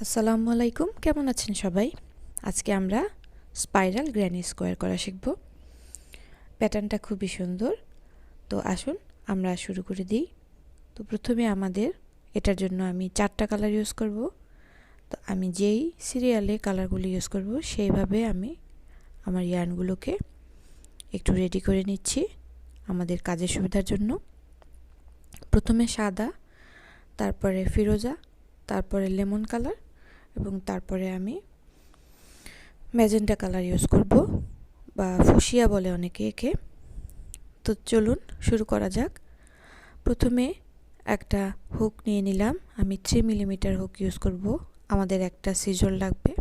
আসসালামু আলাইকুম, কেমন আছেন সবাই? আজকে আমরা স্পাইরাল গ্র্যানি স্কোয়ার করা শিখব। প্যাটার্নটা খুবই সুন্দর। তো আসুন আমরা শুরু করে দিই। তো প্রথমে আমাদের এটার জন্য আমি 4টা কালার ইউজ করব। তো আমি যেই সিরিয়ালে কালারগুলো ইউজ করব সেইভাবে আমি আমার ইয়ার্নগুলোকে একটু রেডি করে নিচ্ছি আমাদের কাজের সুবিধার জন্য। প্রথমে সাদা, তারপরে ফিরোজা, তারপরে লেমন কালার এবং তারপরে আমি ম্যাজেন্টা কালার ইউজ করব বা ফুসিয়া বলে অনেকে একে। তো চলুন শুরু করা যাক। প্রথমে একটা হুক নিয়ে নিলাম, আমি 3 মিলিমিটার হুক ইউজ করব, আমাদের একটা সিজর লাগবে।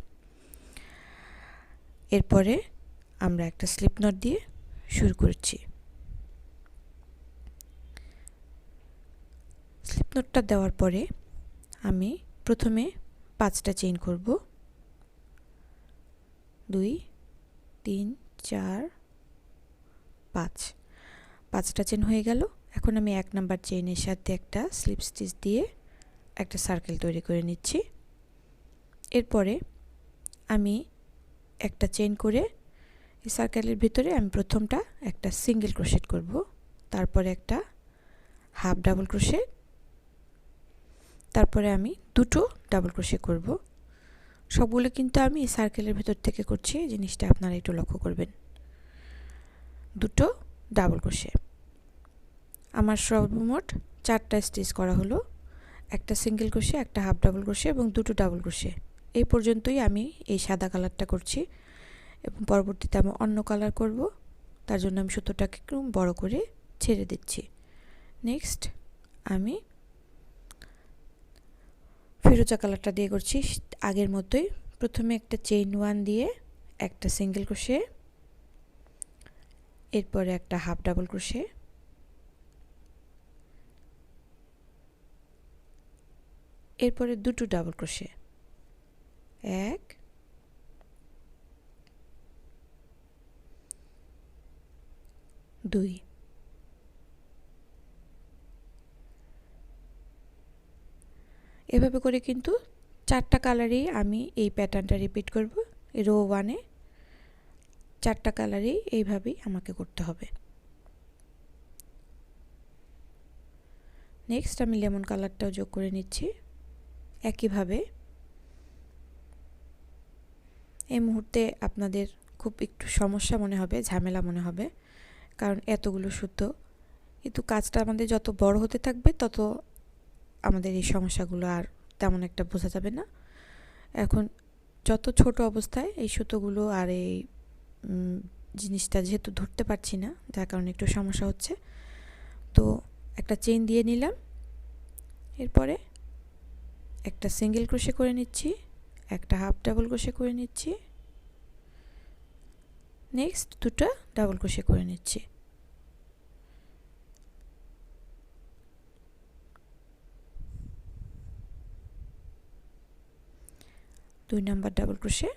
এরপরে আমরা একটা স্লিপ নট দিয়ে শুরু করছি। স্লিপ নটটা দেওয়ার পরে আমি প্রথমে 5টা চেইন করব, 2 3 4 5টা চেইন হয়ে গেল। এখন আমি 1 নাম্বার চেইনের সাথে একটা স্লিপ স্টিচ দিয়ে একটা সার্কেল তৈরি করে নিচ্ছি। এরপরে আমি একটা চেইন করে এই সার্কেলের ভিতরে আমি প্রথমটা একটা সিঙ্গেল ক্রোশেট করব, তারপরে একটা হাফ ডাবল ক্রোশেট, তারপরে আমি দুটো ডাবল ক্রোশেট করব। সবগুলো কিন্তু আমি এই সার্কেলের ভিতর থেকে করছি, জিনিসটা আপনারা একটু লক্ষ্য করবেন। দুটো ডাবল ক্রোশেট। আমার সর্বমোট 4টা স্টিচ করা হলো, একটা সিঙ্গেল ক্রোশে, একটা হাফ ডাবল ক্রোশে এবং দুটো ডাবল ক্রোশে। এই পর্যন্তই আমি এই সাদা কালারটা করছি এবং পরবর্তীতে আমি অন্য কালার করব। তার জন্য আমি সুতোটাকে একটু বড় করে ছেড়ে দিচ্ছি। নেক্সট আমি ফিরোজা কালারটা দিয়ে করছি আগের মতোই। প্রথমে একটা চেইন 1 দিয়ে একটা সিঙ্গেল ক্রোশে, এরপরে একটা হাফ ডাবল ক্রোশে, এরপরে দুটো ডাবল ক্রোশে, 1 2। এভাবে করে কিন্তু 4টা কালারেই আমি এই প্যাটার্নটা রিপিট করব। রো 1-এ 4টা কালারেই এইভাবেই আমাকে করতে হবে। নেক্সট আমি লেমন কালারটাও যোগ করে নিচ্ছি একইভাবে। এই মুহূর্তে আপনাদের খুব একটু সমস্যা মনে হবে, ঝামেলা মনে হবে, কারণ এতগুলো সুতো। কিন্তু কাজটা আমাদের যত বড় হতে থাকবে তত আমাদের এই সমস্যাগুলো আর তেমন একটা বোঝা যাবে না। এখন যত ছোট অবস্থায় এই সুতোগুলো আর এই জিনিসটা যেহেতু ধরতে পারছি না, যার কারণে একটু সমস্যা হচ্ছে। তো একটা চেইন দিয়ে নিলাম, এরপরে একটা সিঙ্গেল ক্রোশে করে নিচ্ছি, একটা হাফ ডাবল ক্রোশে করে নিচ্ছি, নেক্সট দুটো ডাবল ক্রোশে করে নিচ্ছি। দুই নাম্বার ডাবল ক্রোশে।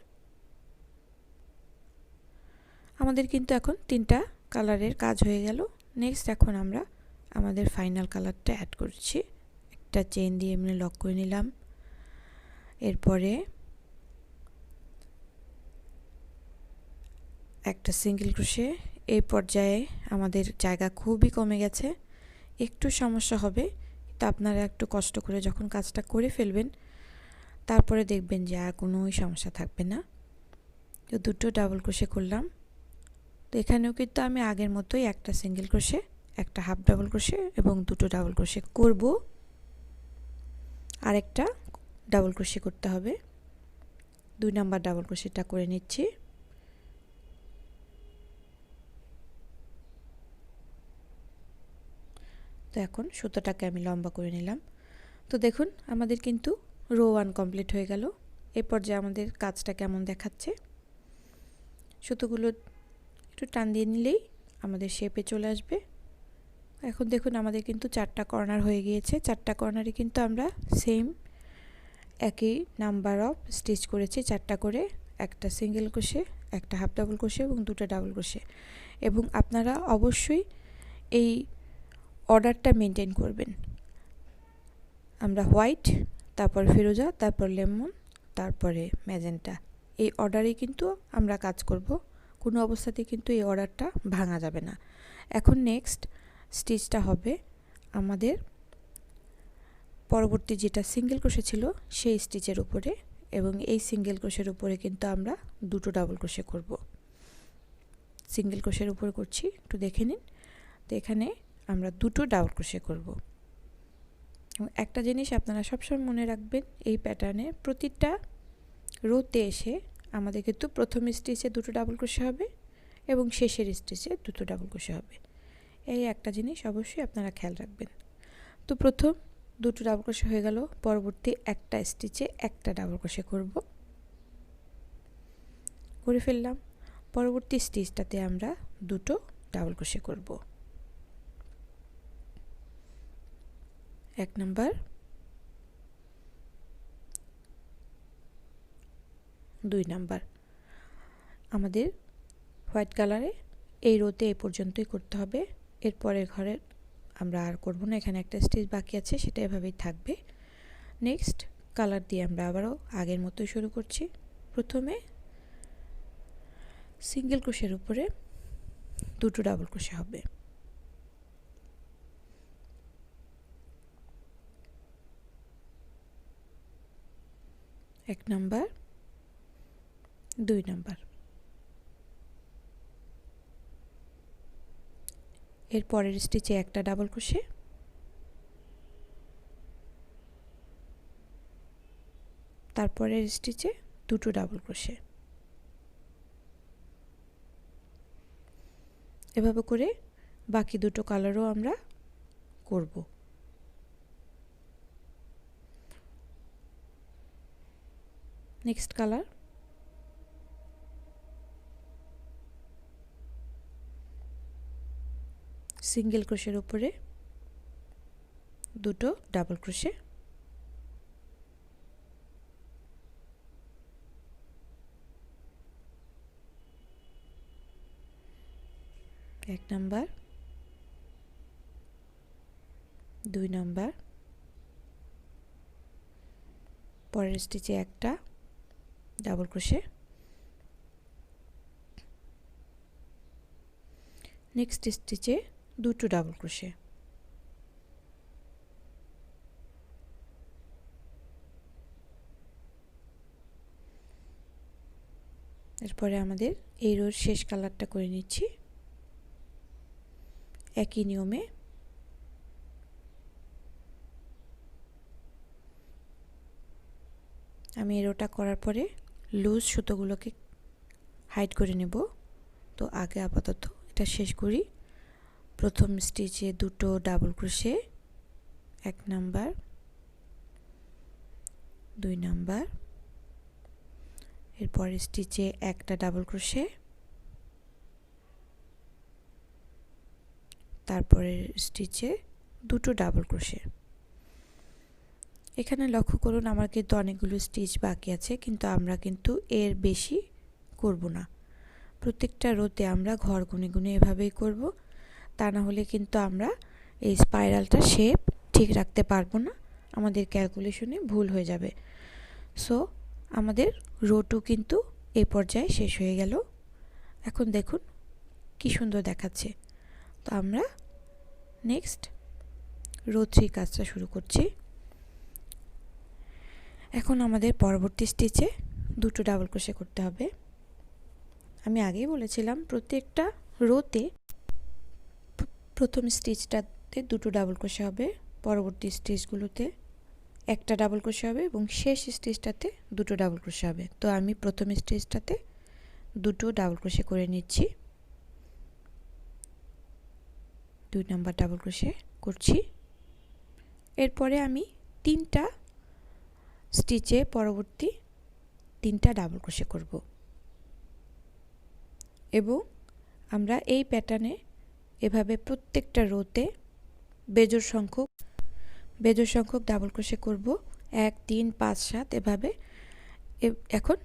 আমাদের কিন্তু এখন 3টা কালারের কাজ হয়ে গেল। নেক্সট এখন আমরা আমাদের ফাইনাল কালারটা অ্যাড করছি। একটা চেইন দিয়ে এমনি লক করে নিলাম, এরপরে একটা সিঙ্গেল ক্রোশে। এই পর্যায়ে আমাদের জায়গা খুবই কমে গেছে, একটু সমস্যা হবে, তো আপনারা একটু কষ্ট করে যখন কাজটা করে ফেলবেন তারপরে দেখবেন যে আর কোনোই সমস্যা থাকবে না। তো দুটো ডাবল ক্রোশে করলাম। তো এখানেও কিন্তু আমি আগের মতোই একটা সিঙ্গেল ক্রোশে, একটা হাফ ডাবল ক্রোশে এবং দুটো ডাবল ক্রোশে করব। আরেকটা ডাবল ক্রোশে করতে হবে। 2 নাম্বার ডাবল ক্রোশেটা করে নিচ্ছি। তো এখন সুতোটাকে আমি লম্বা করে নিলাম। তো দেখুন আমাদের কিন্তু রো 1 কমপ্লিট হয়ে গেল। এই পর্যায়ে আমাদের কাজটা কেমন দেখাচ্ছে। সুতোগুলো একটু টান দিয়ে নিলেই আমাদের শেপে চলে আসবে। এখন দেখুন আমাদের কিন্তু 4টা কর্নার হয়ে গিয়েছে। 4টা কর্নারে কিন্তু আমরা সেম একই নাম্বার অফ স্টিচ করেছি, 4টা করে, একটা সিঙ্গেল ক্রোশে, একটা হাফ ডাবল ক্রোশে এবং দুটো ডাবল ক্রোশে। এবং আপনারা অবশ্যই এই অর্ডারটা মেনটেন করবেন। আমরা হোয়াইট, তারপর ফিরোজা, তারপর লেমন, তারপরে ম্যাজেন্টা, এই অর্ডারেই কিন্তু আমরা কাজ করব, কোনো অবস্থাতেই কিন্তু এই অর্ডারটা ভাঙা যাবে না। এখন নেক্সট স্টিচটা হবে আমাদের পরবর্তী যেটা সিঙ্গেল ক্রোশে ছিল সেই স্টিচের উপরে, এবং এই সিঙ্গেল ক্রোশের উপরে কিন্তু আমরা দুটো ডাবল ক্রোশে করব। সিঙ্গেল ক্রোশের উপরে করছি, একটু দেখে নিন। তো এখানে আমরা দুটো ডাবল ক্রোশে করব। এবং একটা জিনিস আপনারা সবসময় মনে রাখবেন, এই প্যাটার্নে প্রতিটা রোতে এসে আমাদের কিন্তু প্রথম স্টিচে দুটো ডাবল ক্রোশে হবে এবং শেষের স্টিচে দুটো ডাবল ক্রোশে হবে। এই একটা জিনিস অবশ্যই আপনারা খেয়াল রাখবেন। তো প্রথম দুটো ডাবল ক্রোশে হয়ে গেল, পরবর্তী একটা স্টিচে একটা ডাবল ক্রোশে করে ফেললাম। পরবর্তী স্টিচটাতে আমরা দুটো ডাবল ক্রোশে করব। 1 নাম্বার, 2 নাম্বার। আমাদের হোয়াইট কালারে এই রোতে এই পর্যন্তই করতে হবে, এরপরের ঘরের আমরা আর করব না। এখানে একটা স্টিচ বাকি আছে, সেটা এভাবেই থাকবে। নেক্সট কালার দিয়ে আমরা আবারও আগের মতোই শুরু করছি। প্রথমে সিঙ্গেল ক্রোশের উপরে দুটো ডাবল ক্রোশে হবে। এক নাম্বার, 2 নাম্বার। এর পরের স্টিচে একটা ডাবল ক্রোশে, তারপরের স্টিচে দুটো ডাবল ক্রোশে। এভাবে করে বাকি দুটো কালারও আমরা করব। নেক্সট কালার, সিঙ্গেল ক্রোশের উপরে দুটো ডাবল ক্রোশে, এক নাম্বার, 2 নাম্বার। পরের স্টিচে একটা ডাবল ক্রোশে, নেক্সট স্টিচে দুটো ডাবল ক্রোশে। এরপরে আমাদের এই রোর শেষ কালারটা করে নিচ্ছি একই নিয়মে। আমি এই রোটা করার পরে লুজ সুতোগুলোকে হাইড করে নেব। তো আগে আপাতত এটা শেষ করি। প্রথম স্টিচে দুটো ডাবল ক্রোশে, 1 নাম্বার, 2 নাম্বার। এরপর স্টিচে একটা ডাবল ক্রোশে, তারপরের স্টিচে দুটো ডাবল ক্রোশে। এখানে লক্ষ্য করুন আমার কিন্তু অনেকগুলো স্টিচ বাকি আছে, কিন্তু আমরা কিন্তু এর বেশি করব না। প্রত্যেকটা রোতে আমরা ঘর গুনে গুনে এভাবেই করব, তা না হলে কিন্তু আমরা এই স্পাইরালটা শেপ ঠিক রাখতে পারবো না, আমাদের ক্যালকুলেশনে ভুল হয়ে যাবে। সো আমাদের রো 2 কিন্তু এই পর্যায়ে শেষ হয়ে গেল। এখন দেখুন কি সুন্দর দেখাচ্ছে। তো আমরা নেক্সট রো 3 কাজটা শুরু করছি। এখন আমাদের পরবর্তী স্টিচে দুটো ডাবল ক্রোশে করতে হবে। আমি আগেই বলেছিলাম প্রত্যেকটা রোতে প্রথম স্টিচটাতে দুটো ডাবল ক্রোশে হবে, পরবর্তী স্টিচগুলোতে একটা ডাবল ক্রোশে হবে এবং শেষ স্টিচটাতে দুটো ডাবল ক্রোশে হবে। তো আমি প্রথম স্টিচটাতে দুটো ডাবল ক্রোশে করে নিচ্ছি, 2 নাম্বার ডাবল ক্রোশে করছি। এরপরে আমি 3টা স্টিচে পরবর্তী 3টা ডাবল ক্রোশে করব এবং আমরা এই প্যাটার্নে এভাবে প্রত্যেকটা রোতে বেজোড় সংখ্যক ডাবল ক্রোশে করব, 1 3 5 7 এভাবে। এখন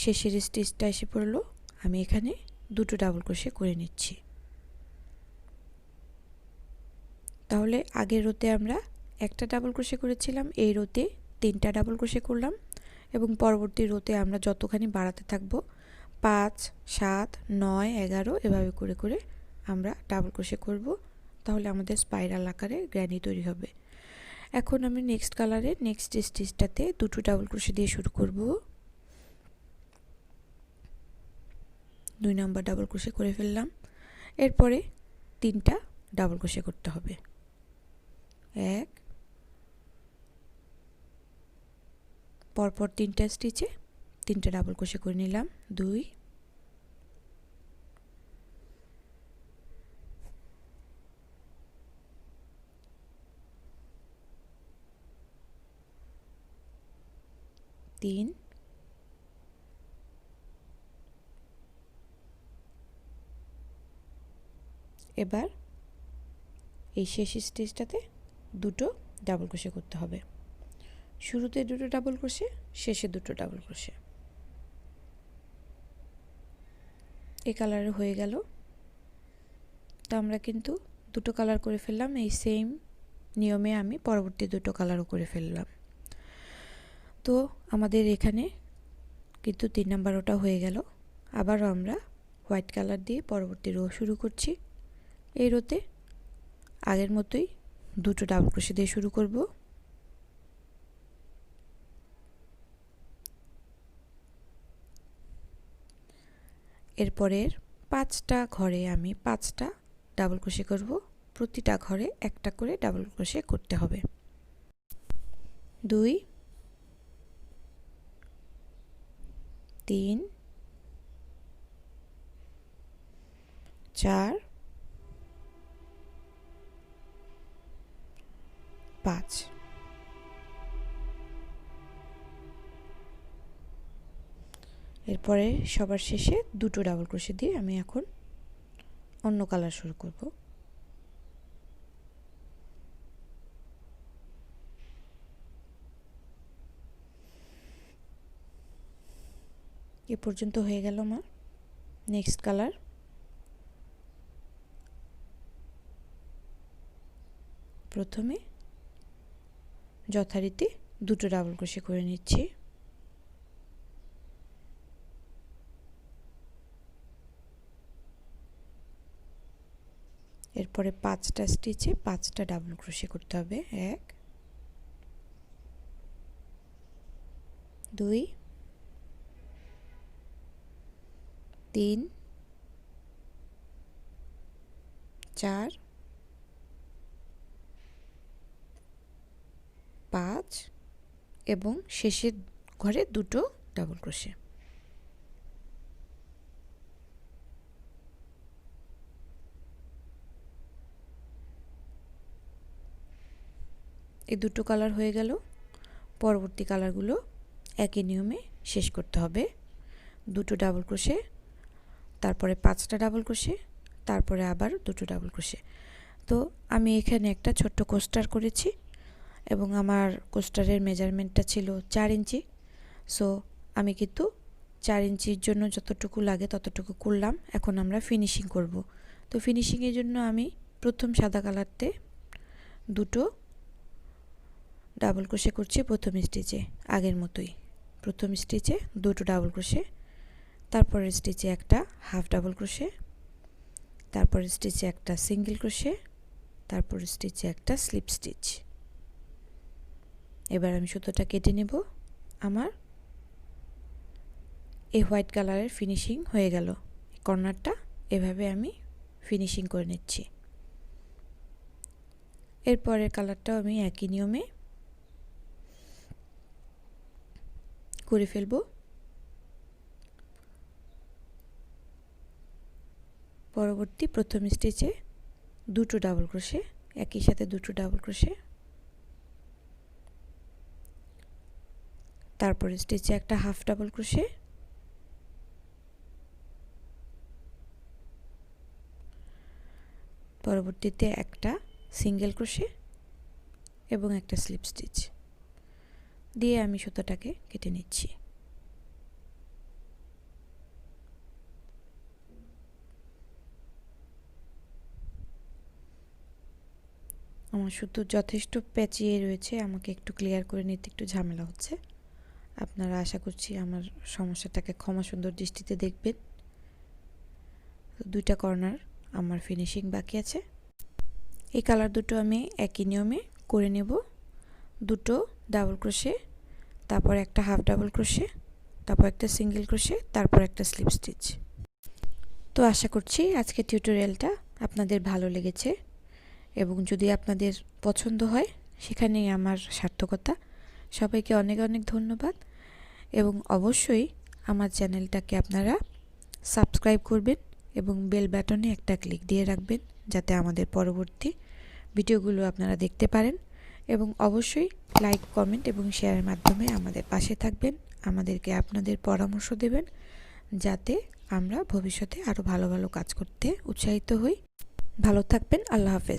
শেষের স্টিচটা এসে পড়লো, আমি এখানে দুটো ডাবল ক্রোশে করে নিচ্ছি। তাহলে আগের রোতে আমরা একটা ডাবল ক্রোশে করেছিলাম, এই রোতে 3টা ডাবল ক্রোশে করলাম এবং পরবর্তী রোতে আমরা যতখানি বাড়াতে থাকব 5, 7, 9, 11 এভাবে করে করে আমরা ডাবল ক্রোশে করব, তাহলে আমাদের স্পাইরাল আকারে গ্র্যানি তৈরি হবে। এখন আমি নেক্সট কালারে নেক্সট স্টিচটাতে দুটো ডাবল ক্রোশে দিয়ে শুরু করব। 2 নাম্বার ডাবল ক্রোশে করে ফেললাম। এরপরে 3টা ডাবল ক্রোশে করতে হবে। 1, পরপর 3টা স্টিচে 3টা ডাবল ক্রোশে করে নিলাম। 2, 3, এবার এই শেষ স্টিচটাতে দুটো ডাবল ক্রোশে করতে হবে। শুরুতে দুটো ডাবল ক্রোশে, শেষে দুটো ডাবল ক্রোশে। এই কালারে হয়ে গেল। তো আমরা কিন্তু দুটো কালার করে ফেললাম। এই সেম নিয়মে আমি পরবর্তী দুটো কালারও করে ফেললাম। তো আমাদের এখানে কিন্তু 3 নাম্বার রোটা হয়ে গেল। আবারও আমরা হোয়াইট কালার দিয়ে পরবর্তী রো শুরু করছি। এই রোতে আগের মতোই দুটো ডাবল ক্রোশে দিয়ে শুরু করব। এরপরের 5টা ঘরে আমি 5টা ডাবল ক্রোশে করব। প্রতিটা ঘরে একটা করে ডাবল ক্রোশে করতে হবে। 2, 3, 4, 5। এরপরে সবার শেষে দুটো ডাবল ক্রোশে দিয়ে আমি এখন অন্য কালার শুরু করব। এ পর্যন্ত হয়ে গেল আমার। Next colour. প্রথমে যথারীতি দুটো ডাবল ক্রোশে করে নিচ্ছি। এরপরে 5টা স্টিচে 5টা ডাবল ক্রোশে করতে হবে। 1, 2, 3, 4, 5 এবং শেষের ঘরে দুটো ডাবল ক্রোশে। এই দুটো কালার হয়ে গেল। পরবর্তী কালারগুলো একই নিয়মে শেষ করতে হবে। দুটো ডাবল ক্রোশে, তারপরে 5টা ডাবল ক্রোশে, তারপরে আবার দুটো ডাবল ক্রোশে। তো আমি এখানে একটা ছোট্ট কোস্টার করেছি এবং আমার কোস্টারের মেজারমেন্টটা ছিল 4 ইঞ্চি। সো আমি কিন্তু 4 ইঞ্চির জন্য যতটুকু লাগে ততটুকু করলাম। এখন আমরা ফিনিশিং করব। তো ফিনিশিংয়ের জন্য আমি প্রথম সাদা কালারতে দুটো ডাবল ক্রোশে করছি প্রথম স্টিচে, আগের মতোই। প্রথম স্টিচে দুটো ডাবল ক্রোশে, তারপরের স্টিচে একটা হাফ ডাবল ক্রোশে, তারপরের স্টিচে একটা সিঙ্গেল ক্রোশে, তারপরের স্টিচে একটা স্লিপ স্টিচ। এবার আমি সুতোটা কেটে নেব। আমার এই হোয়াইট কালারের ফিনিশিং হয়ে গেল। কর্নারটা এভাবে আমি ফিনিশিং করে নিচ্ছি। এরপরের কালারটাও আমি একই নিয়মে করে ফেলব। পরবর্তী প্রথম স্টিচে দুটো ডাবল ক্রোশে, একই সাথে দুটো ডাবল ক্রোশে, তারপরে স্টিচে একটা হাফ ডাবল ক্রোশে, পরবর্তীতে একটা সিঙ্গেল ক্রোশে এবং একটা স্লিপ স্টিচ দিয়ে আমি সুতোটাকে কেটে নিচ্ছি। আমার সুতো যথেষ্ট পেঁচিয়ে রয়েছে, আমাকে একটু ক্লিয়ার করে নিতে একটু ঝামেলা হচ্ছে। আপনারা আশা করছি আমার সমস্যাটাকে ক্ষমা সুন্দর দৃষ্টিতে দেখবেন। দুইটা কর্নার আমার ফিনিশিং বাকি আছে। এই কালার দুটো আমি একই নিয়মে করে নেব। দুটো ডাবল ক্রোশে, তারপর একটা হাফ ডাবল ক্রোশে, তারপর একটা সিঙ্গেল ক্রোশে, তারপর একটা স্লিপ স্টিচ। তো আশা করছি আজকের টিউটোরিয়ালটা আপনাদের ভালো লেগেছে এবং যদি আপনাদের পছন্দ হয় সেখানেই আমার সার্থকতা। সবাইকে অনেক অনেক ধন্যবাদ এবং অবশ্যই আমার চ্যানেলটাকে আপনারা সাবস্ক্রাইব করবেন এবং বেল বাটনে একটা ক্লিক দিয়ে রাখবেন যাতে আমাদের পরবর্তী ভিডিওগুলো আপনারা দেখতে পারেন এবং অবশ্যই লাইক, কমেন্ট এবং শেয়ারের মাধ্যমে আমাদের পাশে থাকবেন, আমাদেরকে আপনাদের পরামর্শ দেবেন যাতে আমরা ভবিষ্যতে আরও ভালো ভালো কাজ করতে উৎসাহিত হই। ভালো থাকবেন। আল্লাহ হাফেজ।